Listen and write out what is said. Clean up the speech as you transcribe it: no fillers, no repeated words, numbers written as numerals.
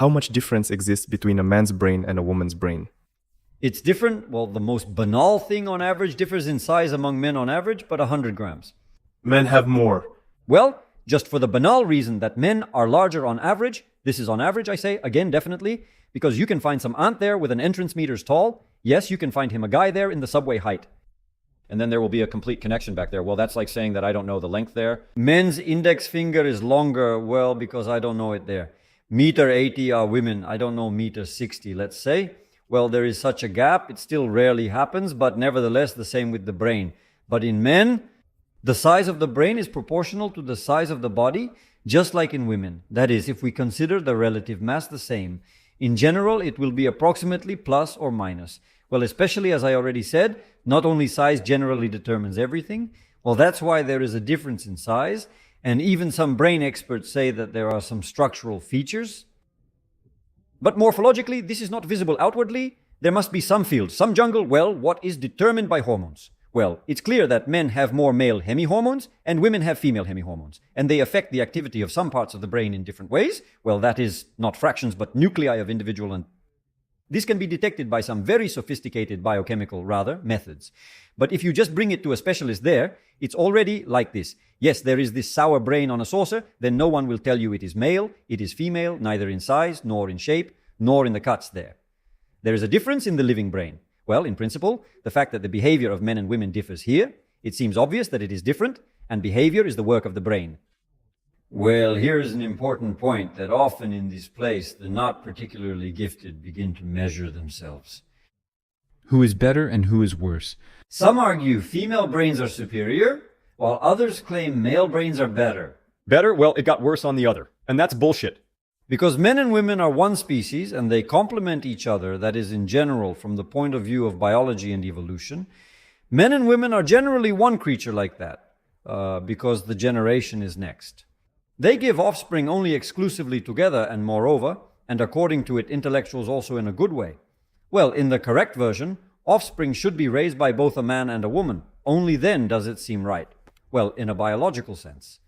how much difference exists between a man's brain and a woman's brain? It's different. Well, the most banal thing on average differs in size among men on average, but 100 grams. Men have more. Well, just for the banal reason that men are larger on average, this is on average, I say, again, definitely, because you can find some ant there with an entrance meters tall. Yes, you can find him a guy there in the subway height. And then there will be a complete connection back there. Well, that's like saying that I don't know the length there. Men's index finger is longer, well, because I don't know it there. Meter 80 are women. I don't know meter 60, let's say. Well, there is such a gap. It still rarely happens, but nevertheless, the same with the brain. But in men, the size of the brain is proportional to the size of the body, just like in women. That is, if we consider the relative mass the same. In general, it will be approximately plus or minus. Well, especially as I already said, not only size generally determines everything. Well, that's why there is a difference in size. And even some brain experts say that there are some structural features. But morphologically, this is not visible outwardly. There must be some field, some jungle. Well, what is determined by hormones? Well, it's clear that men have more male hemihormones and women have female hemihormones. And they affect the activity of some parts of the brain in different ways. Well, that is not fractions, but nuclei of individual. And this can be detected by some very sophisticated biochemical, methods. But if you just bring it to a specialist there, it's already like this. Yes, there is this sour brain on a saucer, then no one will tell you it is male, it is female, neither in size, nor in shape, nor in the cuts there. There is a difference in the living brain. Well, in principle, the fact that the behavior of men and women differs here, it seems obvious that it is different, and behavior is the work of the brain. Well, here's an important point that often in this place, the not particularly gifted begin to measure themselves. Who is better and who is worse? Some argue female brains are superior, while others claim male brains are better. Better? Well, it got worse on the other. And that's bullshit. Because men and women are one species and they complement each other, that is in general from the point of view of biology and evolution, men and women are generally one creature like that, because the generation is next. They give offspring only exclusively together and moreover, and according to it, intellectuals also in a good way. Well, in the correct version, offspring should be raised by both a man and a woman. Only then does it seem right. Well, in a biological sense.